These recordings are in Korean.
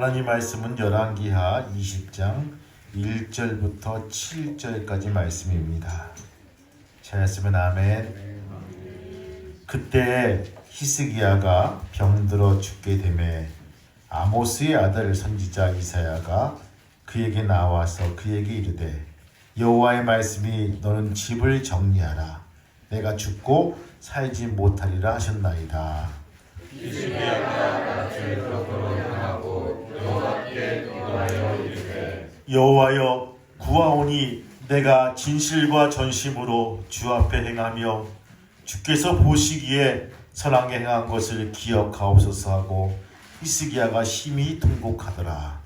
하나님 말씀은 열왕기하 20장 1절부터 7절까지 말씀입니다. 잘했으면 아멘. 그때 히스기야가 병들어 죽게 되매 아모스의 아들 선지자 이사야가 그에게 나와서 그에게 이르되 여호와의 말씀이 너는 집을 정리하라. 내가 죽고 살지 못하리라 하셨나이다. 히스기야가 낯을 거꾸로 향하고 여호와께 기도하여 이르되 여호와여 구하오니 내가 진실과 전심으로 주 앞에 행하며 주께서 보시기에 선하게 행한 것을 기억하옵소서 하고 히스기야가 심히 통곡하더라.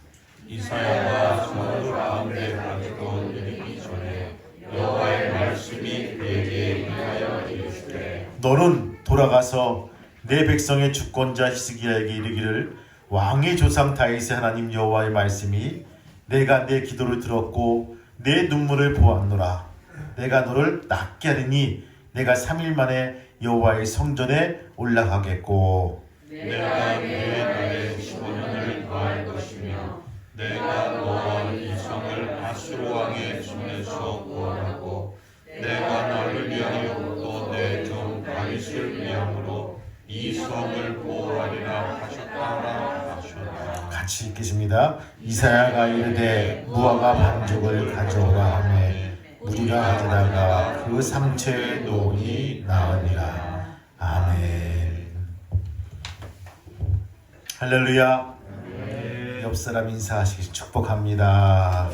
이사야가 성읍 가운데 가지고 이르기 전에 여호와의 말씀이 그에게 임하여 이르시되 너는 돌아가서 내 백성의 주권자 히스기야에게 이르기를 왕의 조상 다윗의 하나님 여호와의 말씀이 내가 내 기도를 들었고 내 눈물을 보았노라. 내가 너를 낫게 하리니 내가 3일 만에 여호와의 성전에 올라가겠고 내가 내 날에 15년을 더할 것이며 내가 너와 이 성을 아수르 왕의 손에서 구원하고 내가 너를 위하여 또 내 종 다윗을 위함으로 이 성을 보호하리라 하셨다 하셨다. 같이 읽겠습니다. 이사야가 이르되 무화과 반죽을 가져오라 하매 무리가 가져다가 그 상처에 놓으니 나으니라. 아멘. 할렐루야. 옆 사람 인사하시기 축복합니다.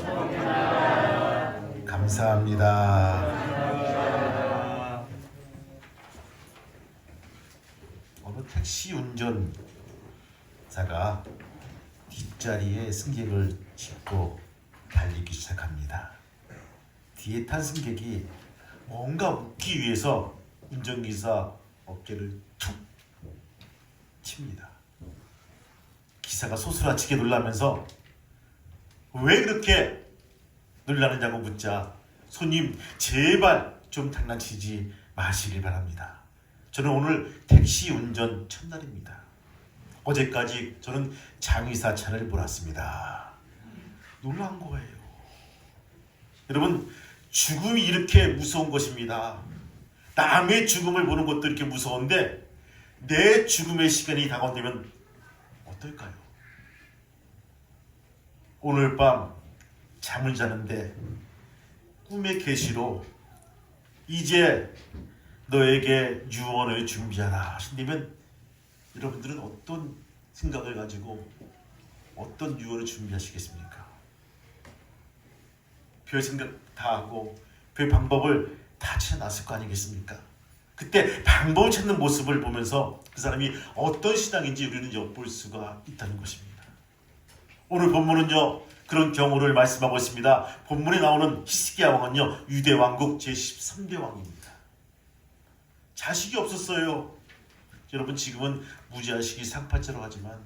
감사합니다. 어느 택시 운전사가 뒷자리에 승객을 싣고 달리기 시작합니다. 뒤에 탄 승객이 뭔가 웃기 위해서 운전기사 어깨를 툭 칩니다. 기사가 소스라치게 놀라면서 왜 그렇게 놀라느냐고 묻자 손님 제발 좀 장난치지 마시길 바랍니다. 저는 오늘 택시 운전 첫날입니다. 어제까지 저는 장의사 차를 몰았습니다. 놀란 거예요. 여러분 죽음이 이렇게 무서운 것입니다. 남의 죽음을 보는 것도 이렇게 무서운데 내 죽음의 시간이 다가온다면 어떨까요? 오늘 밤 잠을 자는데 꿈의 계시로 이제 너에게 유언을 준비하라 하신다면 여러분들은 어떤 생각을 가지고 어떤 유언을 준비하시겠습니까? 별 생각 다 하고 별 방법을 다 찾아놨을 거 아니겠습니까? 그때 방법을 찾는 모습을 보면서 그 사람이 어떤 신앙인지 우리는 엿볼 수가 있다는 것입니다. 오늘 본문은요 그런 경우를 말씀하고 있습니다. 본문에 나오는 히스기야 왕은요 유대 왕국 제13대 왕입니다. 자식이 없었어요. 여러분 지금은 무자식이 상팔자로 하지만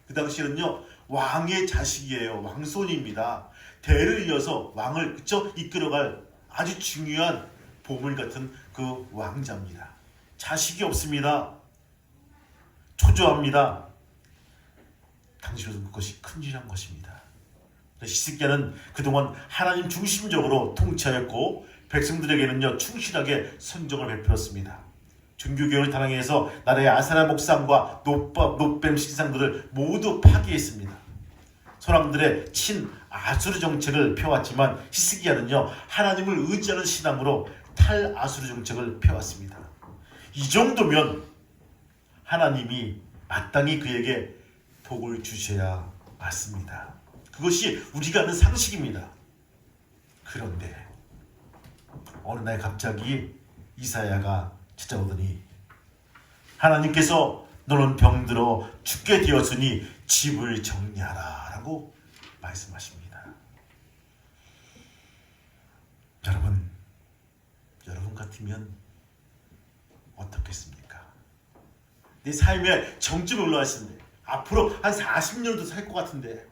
그 당시에는요 왕의 자식이에요. 왕손입니다. 대를 이어서 왕을 이끌어갈 아주 중요한 보물 같은 그 왕자입니다. 자식이 없습니다. 초조합니다. 당시로는 그것이 큰일한 것입니다. 히스기야는 그동안 하나님 중심적으로 통치하였고 백성들에게는요 충실하게 선정을 베풀었습니다. 종교개혁을 단행해서 나라의 아세라 목상과 노뱀 신상들을 모두 파기했습니다. 사람들의 친아수르 정책을 펴왔지만 히스기야는요 하나님을 의지하는 신앙으로 탈아수르 정책을 펴왔습니다. 이 정도면 하나님이 마땅히 그에게 복을 주셔야 맞습니다. 그것이 우리가 아는 상식입니다. 그런데 어느 날 갑자기 이사야가 찾아오더니 하나님께서 너는 병들어 죽게 되었으니 집을 정리하라 라고 말씀하십니다. 여러분 같으면 어떻겠습니까? 내 삶에 정점에 올라왔는데 앞으로 한 40년도 살 것 같은데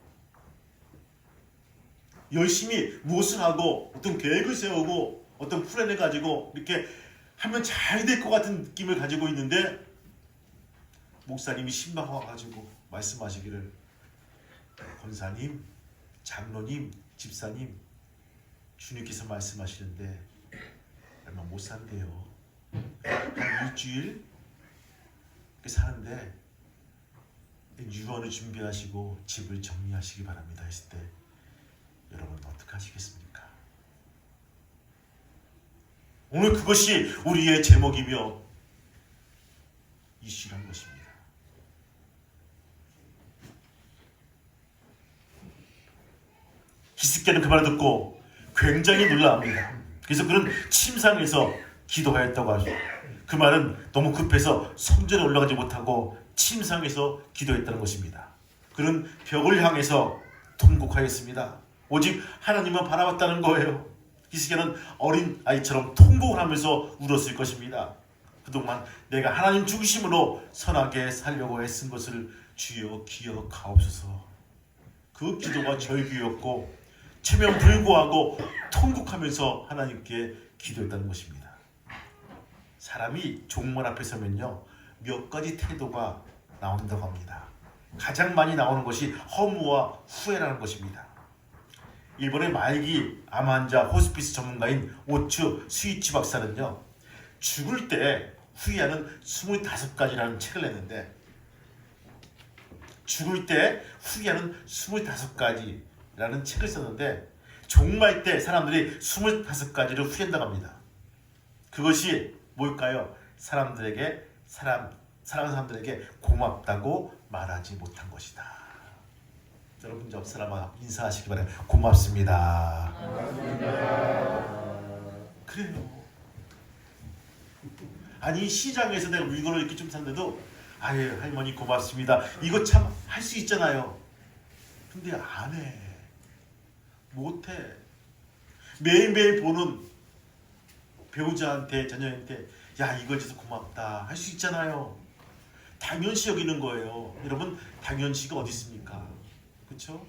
열심히 무엇을 하고 어떤 계획을 세우고 어떤 플랜을 가지고 이렇게 하면 잘 될 것 같은 느낌을 가지고 있는데 목사님이 신방와 가지고 말씀하시기를 권사님, 장로님, 집사님, 주님께서 말씀하시는데 얼마 못 산대요. 한 일주일 사는데 유언을 준비하시고 집을 정리하시기 바랍니다 했을 때 여러분 어떻게 하시겠습니까? 오늘 그것이 우리의 제목이며 이슈란 것입니다. 히스기야는 그 말을 듣고 굉장히 놀라합니다. 그래서 그는 침상에서 기도하였다고 하죠. 그 말은 너무 급해서 성전에 올라가지 못하고 침상에서 기도했다는 것입니다. 그는 벽을 향해서 통곡하였습니다. 오직 하나님만 바라봤다는 거예요. 히스기야는 어린 아이처럼 통곡을 하면서 울었을 것입니다. 그동안 내가 하나님 중심으로 선하게 살려고 애쓴 것을 주여 기억하옵소서. 그 기도가 절규였고 체면불구하고 통곡하면서 하나님께 기도했다는 것입니다. 사람이 종말 앞에 서면요 몇 가지 태도가 나온다고 합니다. 가장 많이 나오는 것이 허무와 후회라는 것입니다. 일본의 말기 암 환자 호스피스 전문가인 오츠 스위치 박사는요 죽을 때 후회하는 25가지라는 책을 냈는데 죽을 때 후회하는 25가지라는 책을 썼는데 종말 때 사람들이 25가지를 후회한다고 합니다. 그것이 뭘까요? 사랑하는 사람들에게 고맙다고 말하지 못한 것이다. 여러분 옆 사람과 인사하시기 바랍니다. 고맙습니다. 그래요. 아니 시장에서 내가 물건을 이렇게 좀 샀는데도 아유 할머니 고맙습니다. 이거 참 할 수 있잖아요. 근데 안 해. 못해. 매일매일 보는 배우자한테 자녀한테 야 이거 줘서 고맙다 할 수 있잖아요. 당연시 여기는 거예요. 여러분 당연시가 어디 있습니까? 그렇죠?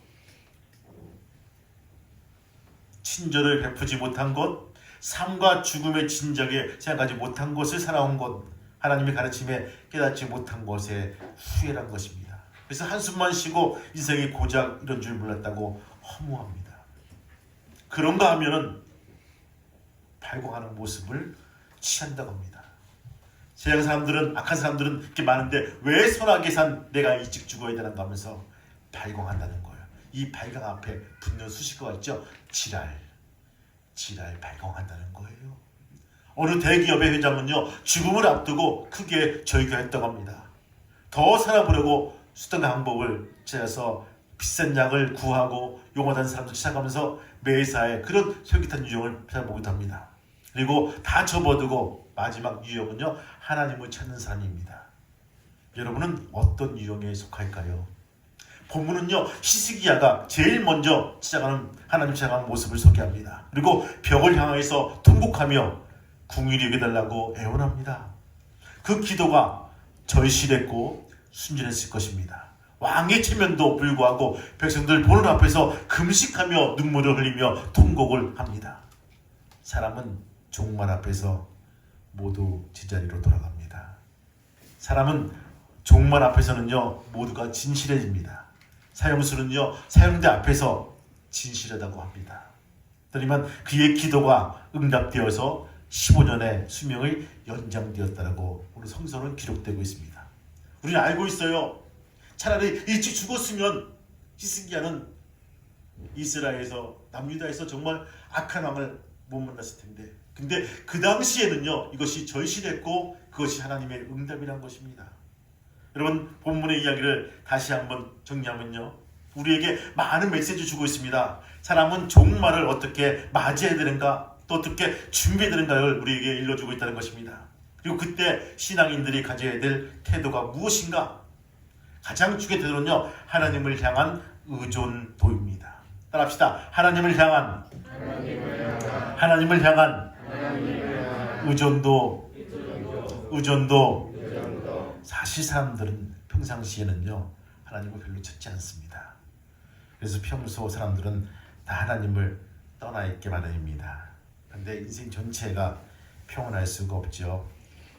친절을 베푸지 못한 것, 삶과 죽음의 진작에 생각하지 못한 것을 살아온 것, 하나님의 가르침에 깨닫지 못한 것에 후회란 것입니다. 그래서 한숨만 쉬고 인생이 고작 이런 줄 몰랐다고 허무합니다. 그런가 하면은 발광하는 모습을 취한다고 합니다. 세상 사람들은 악한 사람들은 이렇게 많은데 왜 선하게 산 내가 일찍 죽어야 되는가 하면서 발광한다는 거예요. 이 발광 앞에 붙는 수식어가 있죠. 지랄 발광한다는 거예요. 어느 대기업의 회장은요 죽음을 앞두고 크게 절규했다고 합니다. 더 살아보려고 수단 방법을 찾아서 비싼 약을 구하고 용어단 사람들 찾아가면서 매사에 그런 솔깃한 유형을 찾아보기도 합니다. 그리고 다 접어두고 마지막 유형은요 하나님을 찾는 사람입니다. 여러분은 어떤 유형에 속할까요? 본문은요 히스기야가 제일 먼저 하나님 찾아가는 모습을 소개합니다. 그리고 벽을 향해서 통곡하며 궁일이 여겨달라고 애원합니다. 그 기도가 절실했고 순진했을 것입니다. 왕의 체면도 불구하고 백성들 보는 앞에서 금식하며 눈물을 흘리며 통곡을 합니다. 사람은 종말 앞에서 모두 제자리로 돌아갑니다. 사람은 종말 앞에서는요 모두가 진실해집니다. 사형수는요 사형대 앞에서 진실하다고 합니다. 그러면 그의 기도가 응답되어서 15년의 수명이 연장되었다고 오늘 성서는 기록되고 있습니다. 우리는 알고 있어요. 차라리 일찍 죽었으면 히스기야는 이스라엘에서 남유다에서 정말 악한 왕을 못 만났을 텐데 근데 그 당시에는요 이것이 절실했고 그것이 하나님의 응답이란 것입니다. 여러분 본문의 이야기를 다시 한번 정리하면요 우리에게 많은 메시지 주고 있습니다. 사람은 종말을 어떻게 맞이해야 되는가 또 어떻게 준비해야 되는가를 우리에게 일러주고 있다는 것입니다. 그리고 그때 신앙인들이 가져야 될 태도가 무엇인가? 가장 중요한 태도는요 하나님을 향한 의존도입니다. 따라합시다. 하나님을 향한 의존도. 사실 사람들은 평상시에는요 하나님을 별로 찾지 않습니다. 그래서 평소 사람들은 다 하나님을 떠나 있게 마련입니다. 그런데 인생 전체가 평온할 수가 없죠.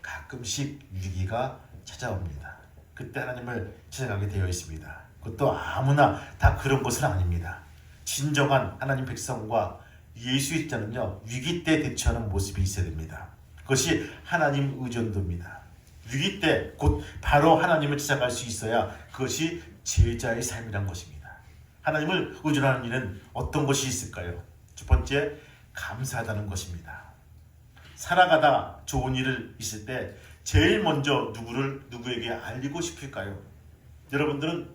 가끔씩 위기가 찾아옵니다. 그때 하나님을 찾아가게 되어 있습니다. 그것도 아무나 다 그런 것은 아닙니다. 진정한 하나님 백성과 예수의 자는요, 위기 때 대처하는 모습이 있어야 됩니다. 그것이 하나님 의존도입니다. 위기 때 곧 바로 하나님을 찾아갈 수 있어야 그것이 제자의 삶이란 것입니다. 하나님을 의존하는 일은 어떤 것이 있을까요? 첫 번째, 감사하다는 것입니다. 살아가다 좋은 일을 있을 때 제일 먼저 누구에게 알리고 싶을까요? 여러분들은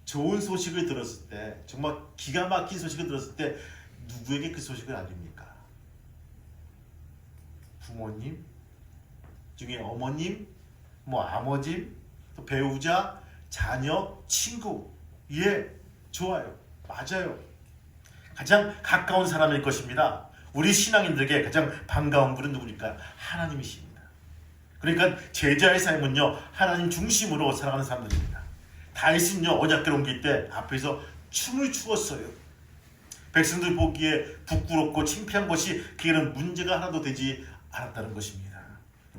좋은 소식을 들었을 때, 정말 기가 막힌 소식을 들었을 때 누구에게 그 소식을 알립니까? 부모님 중에 어머님, 아버지, 또 배우자, 자녀, 친구. 예, 좋아요. 맞아요. 가장 가까운 사람일 것입니다. 우리 신앙인들에게 가장 반가운 분은 누구니까? 하나님이십니다. 그러니까 제자의 삶은요, 하나님 중심으로 살아가는 사람들입니다. 다윗은요, 언약궤를 옮길 때 앞에서 춤을 추었어요. 백성들 보기에 부끄럽고 창피한 것이 그에게는 문제가 하나도 되지 않았다는 것입니다.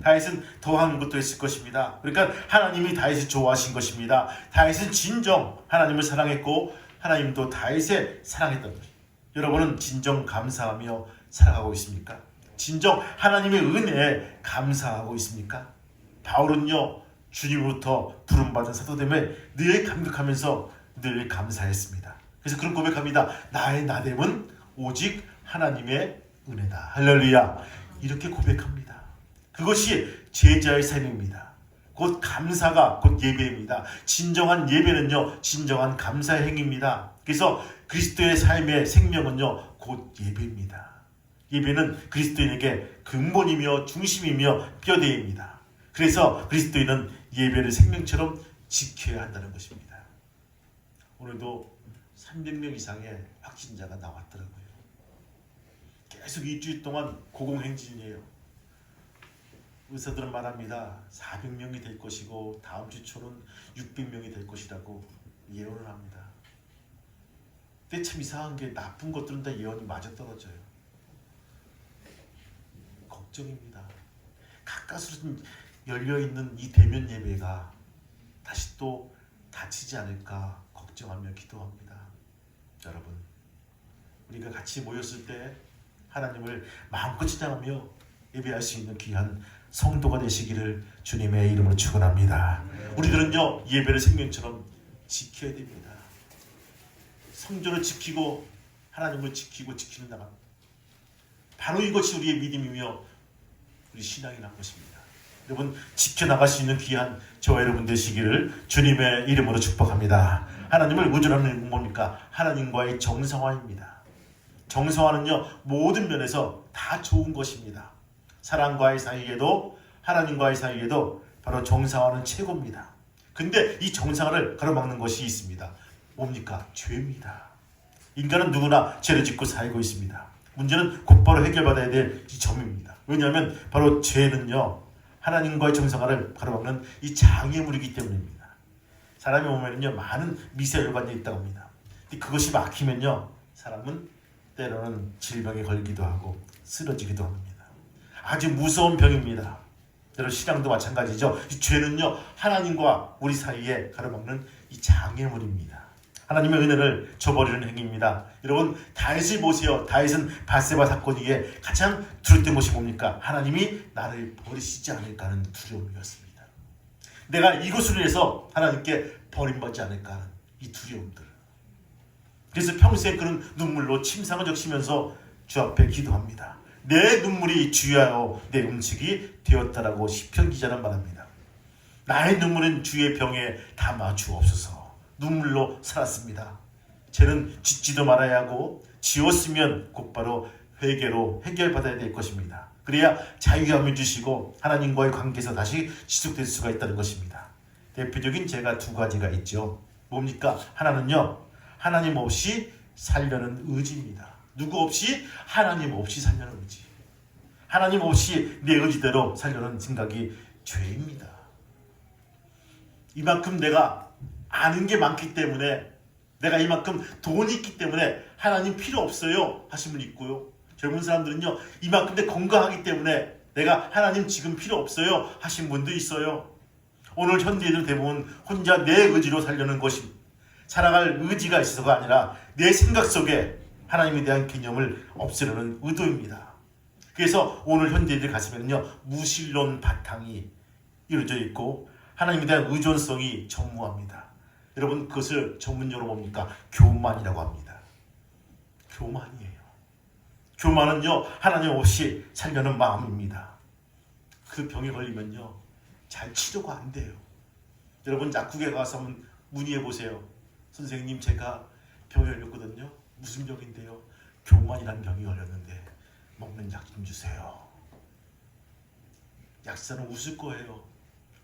다윗은 더한 것도 했을 것입니다. 그러니까 하나님이 다윗을 좋아하신 것입니다. 다윗은 진정 하나님을 사랑했고 하나님도 다윗을 사랑했던 것입니다. 여러분은 진정 감사하며 살아가고 있습니까? 진정 하나님의 은혜에 감사하고 있습니까? 바울은요, 주님으로부터 부름받은 사도됨에 늘 감격하면서 늘 감사했습니다. 그래서 그런 고백합니다. 나의 나됨은 오직 하나님의 은혜다. 할렐루야. 이렇게 고백합니다. 그것이 제자의 삶입니다. 곧 감사가 곧 예배입니다. 진정한 예배는요, 진정한 감사의 행위입니다. 그래서 그리스도의 삶의 생명은요, 곧 예배입니다. 예배는 그리스도인에게 근본이며 중심이며 뼈대입니다. 그래서 그리스도인은 예배를 생명처럼 지켜야 한다는 것입니다. 오늘도 300명 이상의 확진자가 나왔더라고요. 계속 일주일 동안 고공행진이에요. 의사들은 말합니다. 400명이 될 것이고 다음 주 초는 600명이 될 것이라고 예언을 합니다. 근데 참 이상한 게 나쁜 것들은 다 예언이 맞아떨어져요. 걱정입니다. 가까스로 열려있는 이 대면 예배가 다시 또 닫히지 않을까 걱정하며 기도합니다. 여러분, 우리가 같이 모였을 때 하나님을 마음껏 찬양하며 예배할 수 있는 귀한 성도가 되시기를 주님의 이름으로 축원합니다. 우리들은요, 예배를 생명처럼 지켜야 됩니다. 성전을 지키고 하나님을 지키고 지키는 나라, 바로 이것이 우리의 믿음이며 우리 신앙이라는 것입니다. 여러분, 지켜나갈 수 있는 귀한 저와 여러분 되시기를 주님의 이름으로 축복합니다. 하나님을 의존하는 일은 뭡니까? 하나님과의 정성화입니다. 정성화는요, 모든 면에서 다 좋은 것입니다. 사람과의 사이에도 하나님과의 사이에도 바로 정상화는 최고입니다. 근데 이 정상화를 가로막는 것이 있습니다. 뭡니까? 죄입니다. 인간은 누구나 죄를 짓고 살고 있습니다. 문제는 곧바로 해결받아야 될 이 점입니다. 왜냐하면 바로 죄는요, 하나님과의 정상화를 가로막는 이 장애물이기 때문입니다. 사람의 몸에는요, 많은 미세혈관이 있다고 합니다. 그것이 막히면요, 사람은 때로는 질병에 걸리기도 하고 쓰러지기도 합니다. 아주 무서운 병입니다. 여러분, 신앙도 마찬가지죠. 이 죄는요, 하나님과 우리 사이에 가로막는 이 장애물입니다. 하나님의 은혜를 저버리는 행위입니다. 여러분, 다윗을 보세요. 다윗은 밧세바 사건 이후에 가장 두려웠던 것이 뭡니까? 하나님이 나를 버리시지 않을까 하는 두려움이었습니다. 내가 이것으로 인해서 하나님께 버림받지 않을까 하는 이 두려움들. 그래서 평생 그런 눈물로 침상을 적시면서 주 앞에 기도합니다. 내 눈물이 주야여 내 음식이 되었다라고 시편 기자는 말합니다. 나의 눈물은 주의 병에 담아 주옵소서. 눈물로 살았습니다. 죄는 짓지도 말아야 하고 지었으면 곧바로 회개로 해결받아야 될 것입니다. 그래야 자유함을 주시고 하나님과의 관계에서 다시 지속될 수가 있다는 것입니다. 대표적인 죄가 두 가지가 있죠. 뭡니까? 하나는요, 하나님 없이 살려는 의지입니다. 누구 없이? 하나님 없이 살려는 의지. 하나님 없이 내 의지대로 살려는 생각이 죄입니다. 이만큼 내가 아는 게 많기 때문에, 내가 이만큼 돈이 있기 때문에 하나님 필요 없어요 하신 분 있고요. 젊은 사람들은요, 이만큼 내 건강하기 때문에 내가 하나님 지금 필요 없어요 하신 분도 있어요. 오늘 현대인은 대부분 혼자 내 의지로 살려는 것이 살아갈 의지가 있어서가 아니라 내 생각 속에 하나님에 대한 개념을 없애려는 의도입니다. 그래서 오늘 현대인들 가슴에는요 무신론 바탕이 이루어져 있고 하나님에 대한 의존성이 전무합니다. 여러분 그것을 전문용어로 뭡니까? 교만이라고 합니다. 교만이에요. 교만은요 하나님 없이 살려는 마음입니다. 그 병에 걸리면요 잘 치료가 안 돼요. 여러분 약국에 가서 한번 문의해 보세요. 선생님 제가 병에 걸렸거든요. 무슨 병인데요? 교만이라는 병이 걸렸는데 먹는 약 좀 주세요. 약사는 웃을 거예요.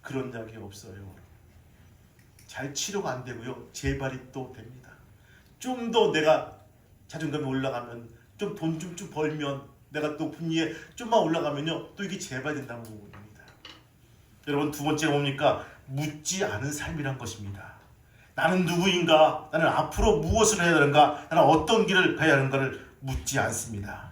그런 약이 없어요. 잘 치료가 안 되고요. 재발이 또 됩니다. 좀 더 내가 자존감이 올라가면 좀 돈 좀 벌면 내가 또 분위기에 좀만 올라가면요 또 이게 재발된다는 부분입니다. 여러분 두 번째 뭡니까? 묻지 않은 삶이란 것입니다. 나는 누구인가? 나는 앞으로 무엇을 해야 되는가? 나는 어떤 길을 가야 하는가를 묻지 않습니다.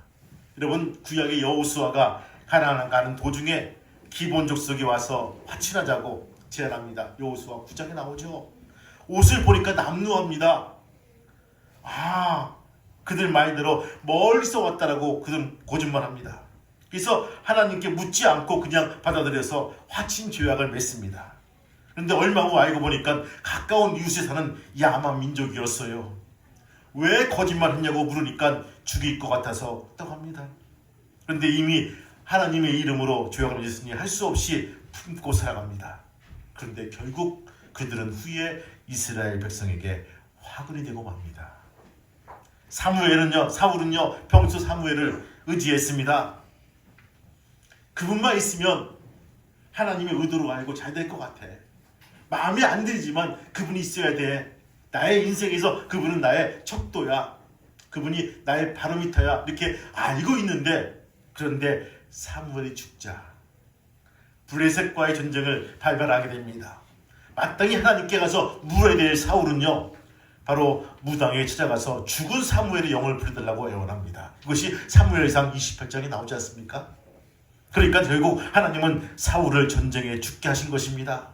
여러분 구약의 여호수아가 가나안 가는 도중에 기본 족속이 와서 화친하자고 제안합니다. 여호수아 9장에 나오죠. 옷을 보니까 남루합니다. 그들 말대로 멀리서 왔다라고 그들은 거짓말합니다. 그래서 하나님께 묻지 않고 그냥 받아들여서 화친 조약을 맺습니다. 그런데 얼마 후 알고 보니까 가까운 이웃에 사는 야만 민족이었어요. 왜 거짓말했냐고 물으니까 죽일 것 같아서 했다고 합니다. 그런데 이미 하나님의 이름으로 조약을 맺었으니 할 수 없이 품고 살아갑니다. 그런데 결국 그들은 후에 이스라엘 백성에게 화근이 되고 맙니다. 사울은요 평소 사무엘을 의지했습니다. 그분만 있으면 하나님의 의도로 알고 잘 될 것 같아. 마음에 안 들지만 그분이 있어야 돼. 나의 인생에서 그분은 나의 척도야. 그분이 나의 바로미터야. 이렇게 알고 있는데 그런데 사무엘이 죽자 블레셋과의 전쟁을 발발하게 됩니다. 마땅히 하나님께 가서 물어야 될 사울은요 바로 무당에 찾아가서 죽은 사무엘의 영을 부려달라고 애원합니다. 이것이 사무엘상 28장에 나오지 않습니까? 그러니까 결국 하나님은 사울을 전쟁에 죽게 하신 것입니다.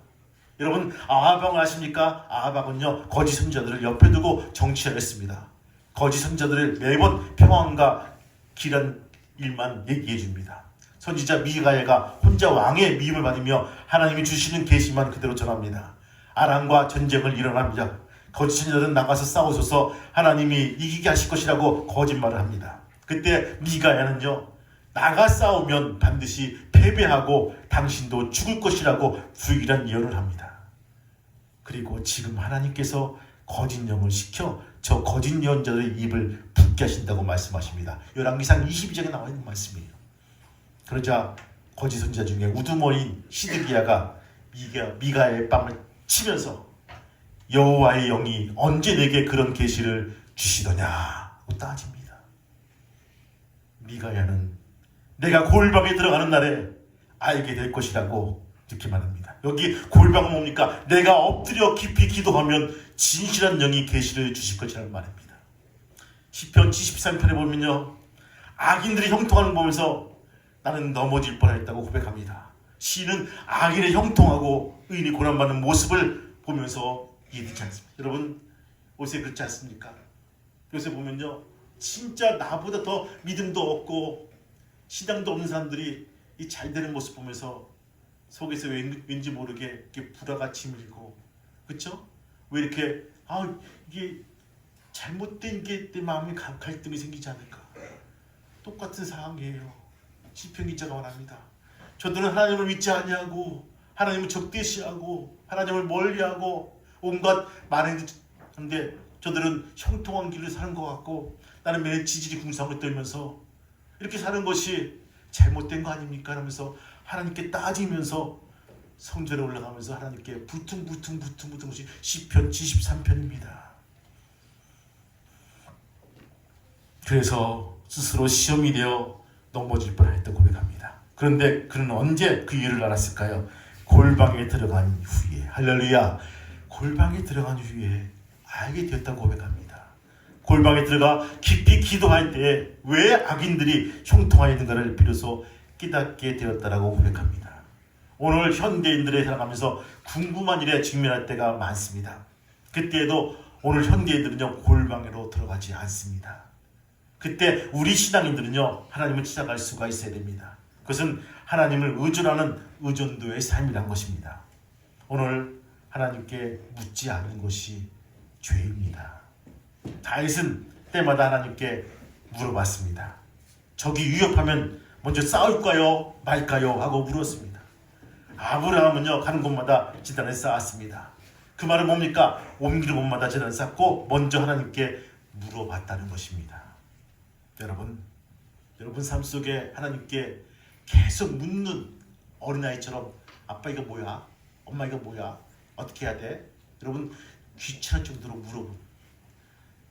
여러분 아하방을 아십니까? 아하방은요 거짓 선지자들을 옆에 두고 정치하였습니다. 거짓 선지자들을 매번 평안과 길한 일만 얘기해 줍니다. 선지자 미가야가 혼자 왕의 미임을 받으며 하나님이 주시는 계시만 그대로 전합니다. 아람과 전쟁을 일어납니다. 거짓 선지자들은 나가서 싸우소서 하나님이 이기게 하실 것이라고 거짓말을 합니다. 그때 미가야는요 나가 싸우면 반드시 패배하고 당신도 죽을 것이라고 불길한 예언을 합니다. 그리고 지금 하나님께서 거짓 영을 시켜 저 거짓 예언자들의 입을 붙게 하신다고 말씀하십니다. 열왕기상 22장에 나와 있는 말씀이에요. 그러자 거짓 선지자 중에 우두머리인 시드기야가 미가의 뺨을 치면서 여호와의 영이 언제 내게 그런 계시를 주시더냐고 따집니다. 미가야는 내가 골방에 들어가는 날에 알게 될 것이라고 이렇게 말합니다. 여기 골방은 뭡니까? 내가 엎드려 깊이 기도하면 진실한 영이 계시를 주실 것이라는 말입니다. 시편 73편에 보면요 악인들이 형통하는 걸 보면서 나는 넘어질 뻔했다고 고백합니다. 시인은 악인의 형통하고 의인이 고난받는 모습을 보면서 이해되지 않습니다. 여러분 요새 그렇지 않습니까? 요새 보면요 진짜 나보다 더 믿음도 없고 신앙도 없는 사람들이 이 잘 되는 모습 보면서 속에서 왠지 모르게 이렇게 불화가 치밀고 그렇죠? 왜 이렇게 이게 잘못된 게 내 마음에 갈등이 생기지 않을까? 똑같은 상황이에요. 시편 기자가 말합니다. 저들은 하나님을 믿지 아니하고 하나님을 적대시하고 하나님을 멀리하고 온갖 만행을 하는데 저들은 형통한 길을 사는 것 같고 나는 매일 지질이 궁상을 떨면서 이렇게 사는 것이 잘못된 거 아닙니까? 하면서 하나님께 따지면서 성전에 올라가면서 하나님께 불퉁불퉁 것이 시편 73편입니다. 그래서 스스로 시험이 되어 넘어질 뻔했다고 고백합니다. 그런데 그는 언제 그 일을 알았을까요? 골방에 들어간 후에 할렐루야 골방에 들어간 후에 알게 되었다고 고백합니다. 골방에 들어가 깊이 기도할 때 왜 악인들이 형통하여 있는가를 비로소 깨닫게 되었다라고 고백합니다. 오늘 현대인들에 살아가면서 궁금한 일에 직면할 때가 많습니다. 그때에도 오늘 현대인들은요 골방으로 들어가지 않습니다. 그때 우리 신앙인들은요 하나님을 찾아갈 수가 있어야 됩니다. 그것은 하나님을 의존하는 의존도의 삶이란 것입니다. 오늘 하나님께 묻지 않는 것이 죄입니다. 다윗은 때마다 하나님께 물어봤습니다. 적이 위협하면 먼저 싸울까요 말까요 하고 물었습니다. 아브라함은요 가는 곳마다 제단을 쌓았습니다. 그 말은 뭡니까? 옮기는 곳마다 제단을 쌓고 먼저 하나님께 물어봤다는 것입니다. 여러분 삶 속에 하나님께 계속 묻는 어린아이처럼 아빠 이거 뭐야? 엄마 이거 뭐야? 어떻게 해야 돼? 여러분 귀찮을 정도로 물어보는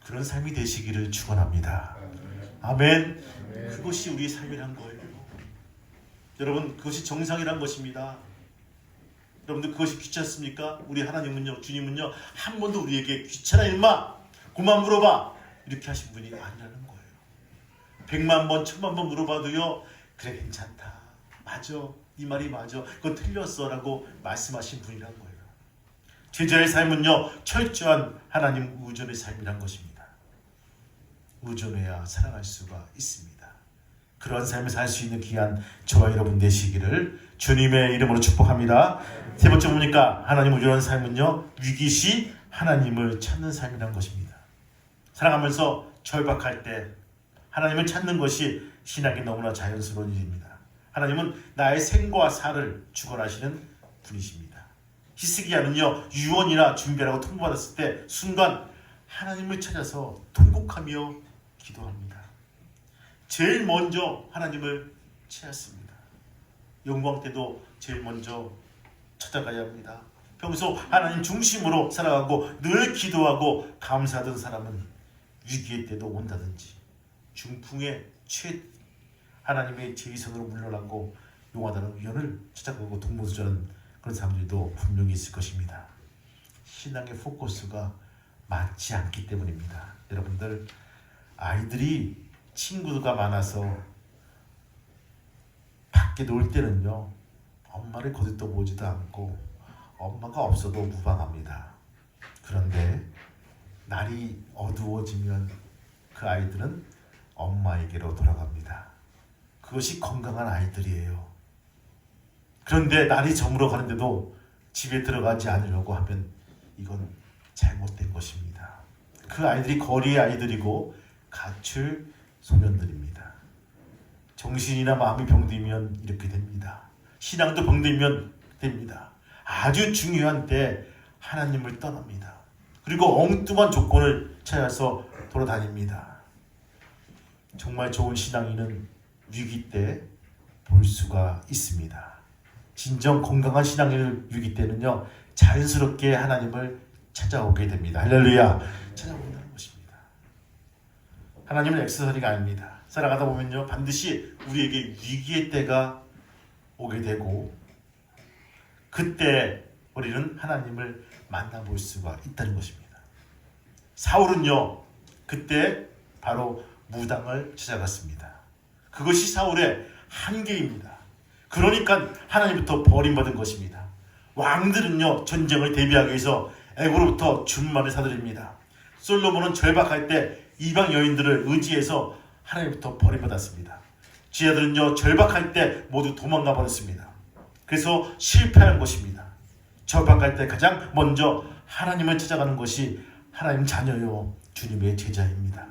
그런 삶이 되시기를 축원합니다. 아멘. 그것이 우리의 삶이란 거예요. 여러분 그것이 정상이란 것입니다. 여러분들 그것이 귀찮습니까? 우리 하나님은요 주님은요 한 번도 우리에게 귀찮아 임마 그만 물어봐 이렇게 하신 분이 아니라는 거예요. 100만 번 1000만 번 물어봐도요 그래 괜찮다 맞아 이 말이 맞아 그건 틀렸어 라고 말씀하신 분이란 거예요. 제자의 삶은요 철저한 하나님 의존의 삶이란 것입니다. 의존해야 살아갈 수가 있습니다. 그러한 삶을 살 수 있는 귀한 저와 여러분 되시기를 주님의 이름으로 축복합니다. 세 번째 보니까 하나님 의존하는 삶은요 위기시 하나님을 찾는 삶이란 것입니다. 살아가면서 절박할 때 하나님을 찾는 것이 신앙이 너무나 자연스러운 일입니다. 하나님은 나의 생과 사를 주관하시는 분이십니다. 히스기야는요 유언이나 준비라고 통보받았을 때 순간 하나님을 찾아서 통곡하며 기도합니다. 제일 먼저 하나님을 찾았습니다. 영광 때도 제일 먼저 찾아가야 합니다. 평소 하나님 중심으로 살아가고 늘 기도하고 감사하던 사람은 위기의 때도 온다든지 중풍에 취해 하나님의 제의선으로 물러나고 용하다는 위언을 찾아가고 동무수전하는 그런 사람들도 분명히 있을 것입니다. 신앙의 포커스가 맞지 않기 때문입니다. 여러분들 아이들이 친구가 많아서 밖에 놀 때는요 엄마를 거들떠보지도 않고 엄마가 없어도 무방합니다. 그런데 날이 어두워지면 그 아이들은 엄마에게로 돌아갑니다. 그것이 건강한 아이들이에요. 그런데 날이 저물어 가는데도 집에 들어가지 않으려고 하면 이건 잘못된 것입니다. 그 아이들이 거리의 아이들이고 가출 소년들입니다. 정신이나 마음이 병들면 이렇게 됩니다. 신앙도 병들면 됩니다. 아주 중요한 때 하나님을 떠납니다. 그리고 엉뚱한 조건을 찾아서 돌아다닙니다. 정말 좋은 신앙인은 위기 때 볼 수가 있습니다. 진정 건강한 신앙인을 위기 때는요 자연스럽게 하나님을 찾아오게 됩니다. 할렐루야. 찾아온다는 것입니다. 하나님은 액세서리가 아닙니다. 살아가다 보면요 반드시 우리에게 위기의 때가 오게 되고 그때 우리는 하나님을 만나볼 수가 있다는 것입니다. 사울은요 그때 바로 무당을 찾아갔습니다. 그것이 사울의 한계입니다. 그러니까 하나님부터 버림받은 것입니다. 왕들은요 전쟁을 대비하기 위해서 애고로부터 준말을 사들입니다. 솔로몬은 절박할 때 이방 여인들을 의지해서 하나님부터 버림받았습니다. 지하들은요 절박할 때 모두 도망가 버렸습니다. 그래서 실패한 것입니다. 절박할 때 가장 먼저 하나님을 찾아가는 것이 하나님 자녀요 주님의 제자입니다.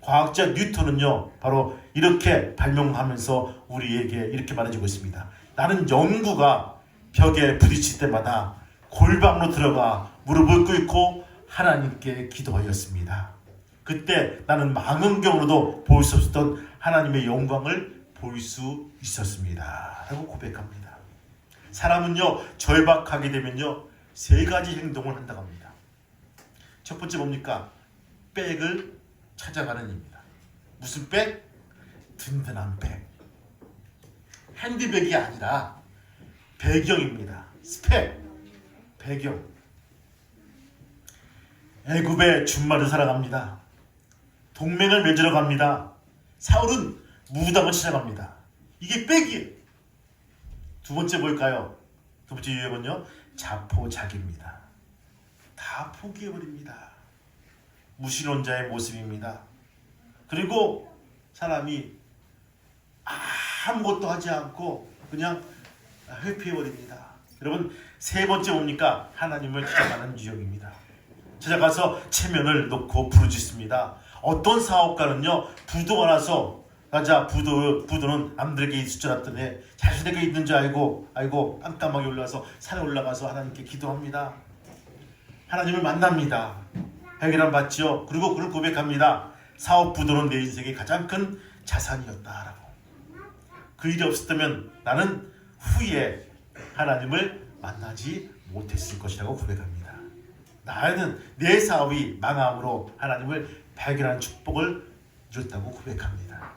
과학자 뉴턴은요 바로 이렇게 발명하면서 우리에게 이렇게 말해주고 있습니다. 나는 연구가 벽에 부딪힐 때마다 골방으로 들어가 무릎을 꿇고 하나님께 기도하였습니다. 그때 나는 망원경으로도 볼 수 없었던 하나님의 영광을 볼 수 있었습니다 라고 고백합니다. 사람은요 절박하게 되면요 세 가지 행동을 한다고 합니다. 첫 번째 뭡니까? 백을 찾아가는 입니다. 무슨 백? 든든한 백. 핸드백이 아니라 배경입니다. 스펙, 배경. 애굽의 준말을 살아갑니다. 동맹을 맺으러 갑니다. 사울은 무당을 찾아갑니다. 이게 백이에요. 두 번째 뭘까요? 두 번째 유형은요, 자포자기입니다. 다 포기해버립니다. 무신론자의 모습입니다. 그리고 사람이 아무것도 하지 않고 그냥 회피해버립니다. 여러분, 세 번째 뭡니까? 하나님을 찾아가는 유형입니다. 찾아가서 체면을 놓고 부르짖습니다. 어떤 사업가는요, 부도가 나서 가자, 부도는 남들에게 있을 줄 알았더니 자신에게 있는 줄 알고 깜깜하게 올라가서 산에 올라가서 하나님께 기도합니다. 하나님을 만납니다. 해결함 받지요. 그리고 그를 고백합니다. 사업 부도는 내 인생의 가장 큰 자산이었다라고. 그 일이 없었다면 나는 후에 하나님을 만나지 못했을 것이라고 고백합니다. 나는 내 사업이 망함으로 하나님을 발견한 축복을 이뤘다고 고백합니다.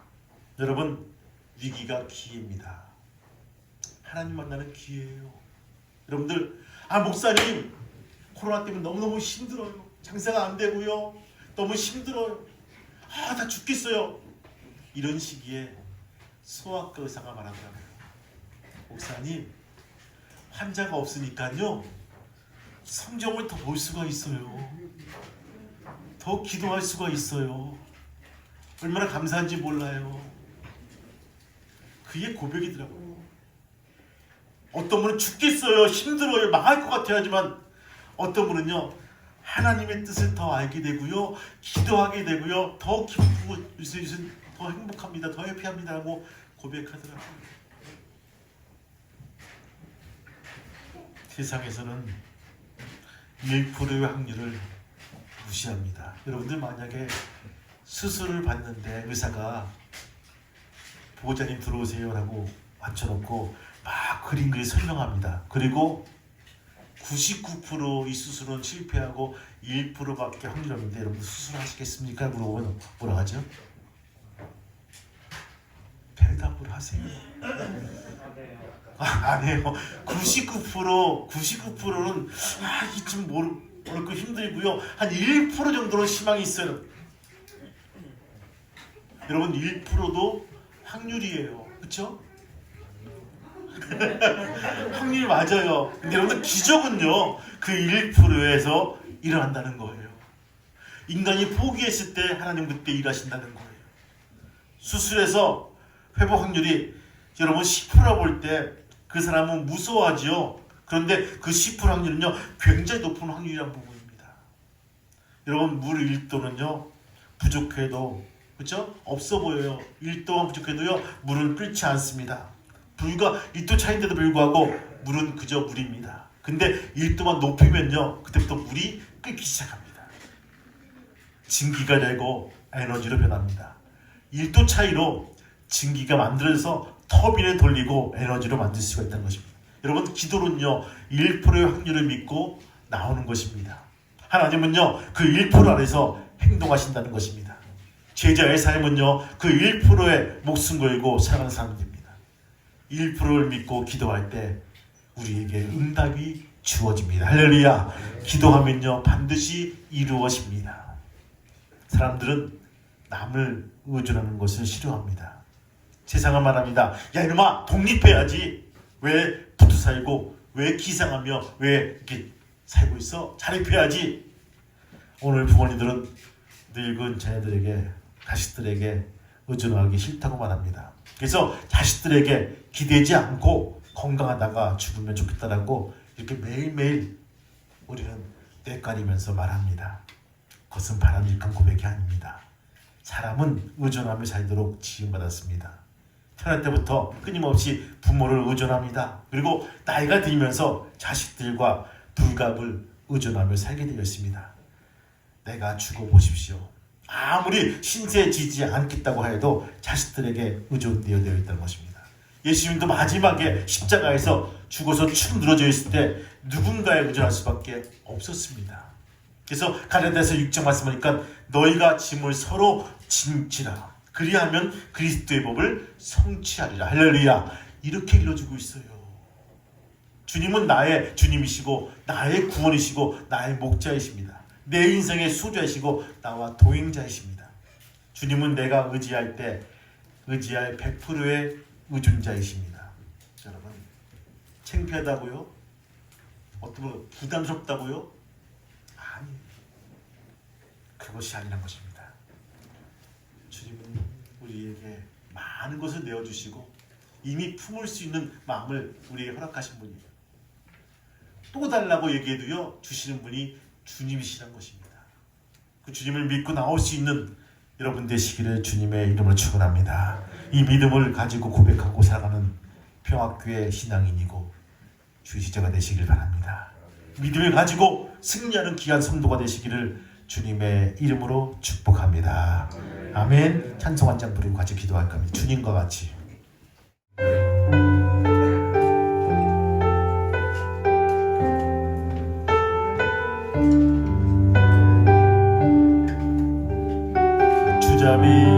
여러분, 위기가 기회입니다. 하나님 만나는 기회예요. 여러분들, 목사님 코로나 때문에 너무너무 힘들어요. 장사가 안 되고요. 너무 힘들어요. 나 죽겠어요. 이런 시기에 소아과 의사가 말하더라고요. 목사님, 환자가 없으니까요, 성경을 더 볼 수가 있어요. 더 기도할 수가 있어요. 얼마나 감사한지 몰라요. 그게 고백이더라고요. 어떤 분은 죽겠어요, 힘들어요, 망할 것 같아요 하지만 어떤 분은요, 하나님의 뜻을 더 알게 되고요, 기도하게 되고요, 더 기쁘고 더 행복합니다, 더 해피합니다 하고 고백하더라고요. 세상에서는 1%의 확률을 무시합니다. 여러분들 만약에 수술을 받는데 의사가 보호자님 들어오세요 라고 앉혀놓고 막 그림 설명합니다. 그리고 99% 이 수술은 실패하고 1%밖에 확률이 없는데 여러분들 수술하시겠습니까? 물어보면 뭐라 하죠? 대답을 하세요. 안 해요. 99%는 이쯤 모르고 힘들고요. 한 1% 정도는 희망이 있어요. 여러분, 1%도 확률이에요. 그렇죠? 확률이 맞아요. 근데 여러분들, 기적은요, 그 1%에서 일어난다는 거예요. 인간이 포기했을 때 하나님 그때 일하신다는 거예요. 수술에서 회복 확률이 여러분 10%라 볼 때 그 사람은 무서워하지요. 그런데 그 10% 확률은요, 굉장히 높은 확률이란 부분입니다. 여러분, 물 1도는요 부족해도, 그렇죠? 없어 보여요. 1도만 부족해도요 물은 끓지 않습니다. 불과 1도 차이인데도 불구하고 물은 그저 물입니다. 근데 1도만 높이면요, 그때부터 물이 끓기 시작합니다. 증기가 되고 에너지로 변합니다. 1도 차이로 증기가 만들어져서 터빈을 돌리고 에너지로 만들 수가 있다는 것입니다. 여러분, 기도는요 1%의 확률을 믿고 나오는 것입니다. 하나님은요 그 1% 안에서 행동하신다는 것입니다. 제자의 삶은요 그 1%에 목숨 걸고 살아가는 사람들입니다. 1%를 믿고 기도할 때 우리에게 응답이 주어집니다. 할렐루야. 기도하면요 반드시 이루어집니다. 사람들은 남을 의존하는 것을 싫어합니다. 세상은 말합니다. 야, 이놈아, 독립해야지. 왜 붙어 살고, 왜 기상하며, 왜 이렇게 살고 있어? 자립해야지. 오늘 부모님들은 늙은 자녀들에게, 자식들에게 의존하기 싫다고 말합니다. 그래서 자식들에게 기대지 않고 건강하다가 죽으면 좋겠다라고 이렇게 매일매일 우리는 떼까리면서 말합니다. 그것은 바람직한 고백이 아닙니다. 사람은 의존하며 살도록 지음받았습니다. 태어날 때부터 끊임없이 부모를 의존합니다. 그리고 나이가 들면서 자식들과 불갑을 의존하며 살게 되었습니다. 내가 죽어보십시오. 아무리 신세 지지 않겠다고 해도 자식들에게 의존되어 있다는 것입니다. 예수님도 마지막에 십자가에서 죽어서 축 늘어져 있을 때 누군가에 의존할 수밖에 없었습니다. 그래서 갈라디아서 6장 말씀하니까 너희가 짐을 서로 짐지라. 그리하면 그리스도의 법을 성취하리라. 할렐루야. 이렇게 일러주고 있어요. 주님은 나의 주님이시고 나의 구원이시고 나의 목자이십니다. 내 인생의 소주이시고 나와 동행자이십니다. 주님은 내가 의지할 때 의지할 100%의 의존자이십니다. 여러분, 창피하다고요? 어떤 분은 부담스럽다고요? 아니, 그것이 아니란 것입니다. 주님은 우리에게 많은 것을 내어주시고 이미 품을 수 있는 마음을 우리에게 허락하신 분이에요. 또 달라고 얘기해도요, 주시는 분이 주님이시란 것입니다. 그 주님을 믿고 나올 수 있는 여러분 되시기를 주님의 이름으로 축원합니다. 이 믿음을 가지고 고백하고 살아가는 평화교회 신앙인이고 주의 지체가 되시길 바랍니다. 믿음을 가지고 승리하는 귀한 성도가 되시기를 주님의 이름으로 축복합니다. 아멘. 찬송 한 장 부르고 같이 기도할 겁니다. 주님과 같이. 주잡이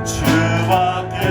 주밖에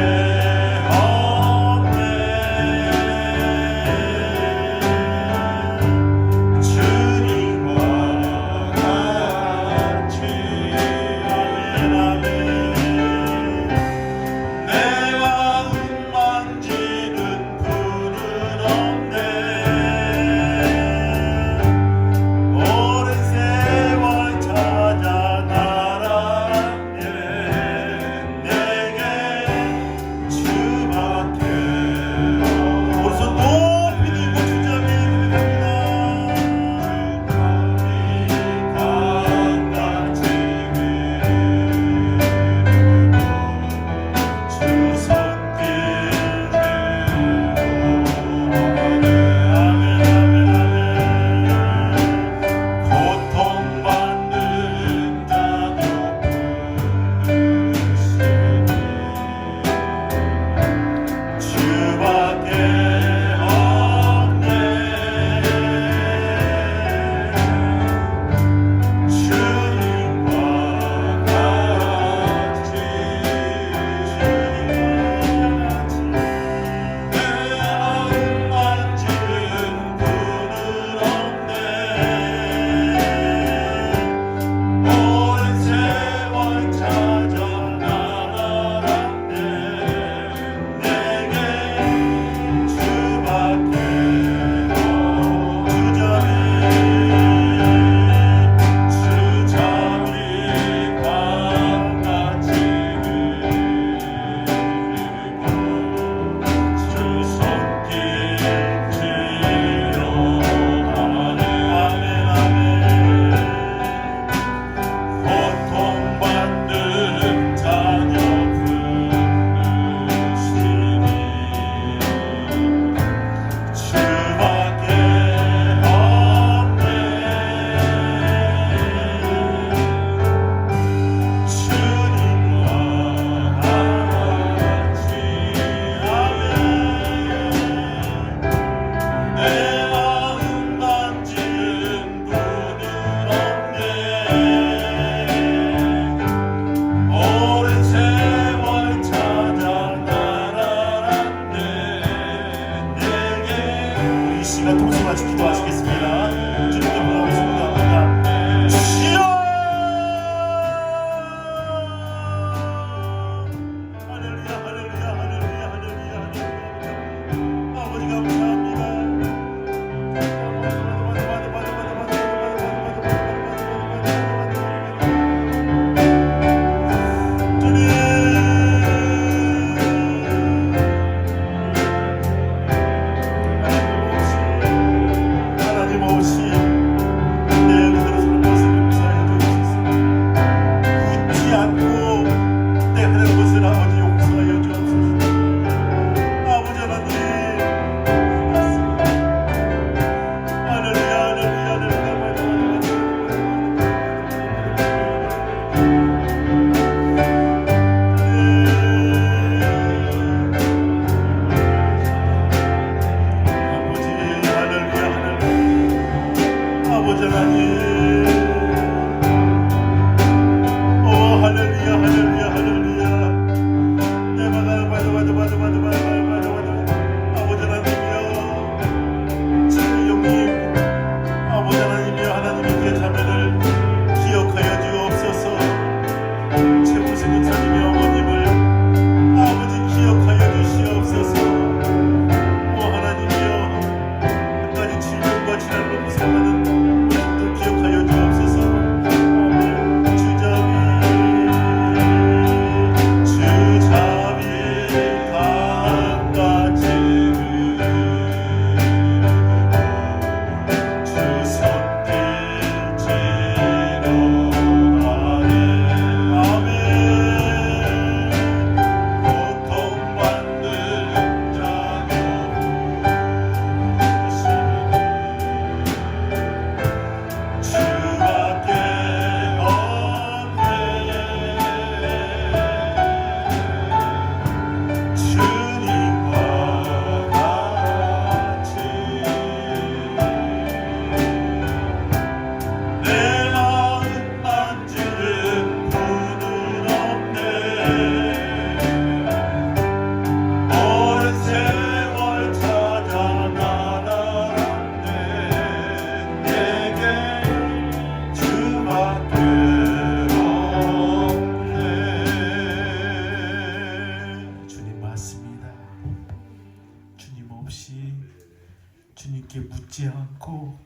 묻지 않고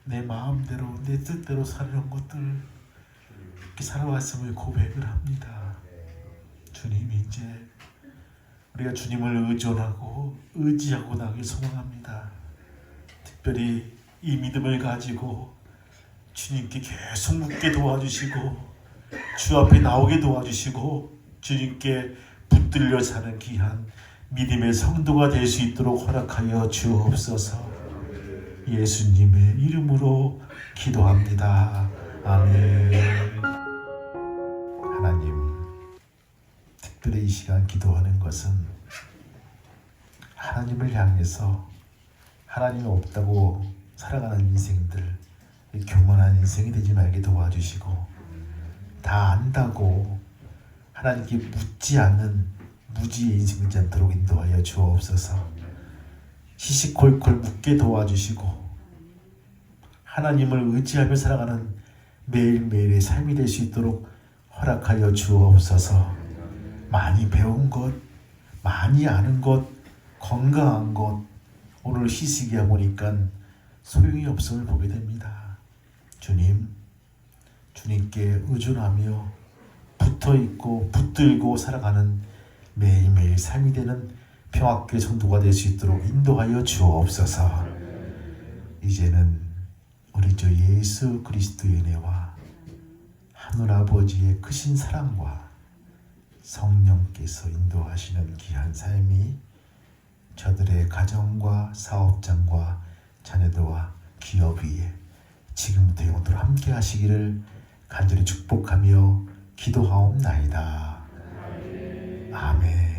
내 마음대로 내 뜻대로 살려는 것들 이렇게 살아왔음을 고백을 합니다. 주님, 이제 우리가 주님을 의존하고 의지하고 나길 소망합니다. 특별히 이 믿음을 가지고 주님께 계속 묻게 도와주시고 주 앞에 나오게 도와주시고 주님께 붙들려 사는 귀한 믿음의 성도가 될 수 있도록 허락하여 주옵소서. 예수님의 이름으로 기도합니다. 아멘. 하나님, 특별히 이 시간 기도하는 것은 하나님을 향해서 하나님이 없다고 살아가는 인생들, 교만한 인생이 되지 말게 도와주시고 다 안다고 하나님께 묻지 않는 무지의 인생 되지 않도록 인도하여 주옵소서. 시시콜콜 묻게 도와주시고 하나님을 의지하며 살아가는 매일매일의 삶이 될 수 있도록 허락하여 주옵소서. 많이 배운 것, 많이 아는 것, 건강한 것 오늘 시시기에 보니까 소용이 없음을 보게 됩니다. 주님, 주님께 의존하며 붙어있고 붙들고 살아가는 매일매일 삶이 되는 평화교회 성도가 될 수 있도록 인도하여 주옵소서. 이제는 우리 주 예수 그리스도의 은혜와 하늘아버지의 크신 사랑과 성령께서 인도하시는 귀한 삶이 저들의 가정과 사업장과 자녀들과 기업 위에 지금부터 영원토록 함께 하시기를 간절히 축복하며 기도하옵나이다. 아멘.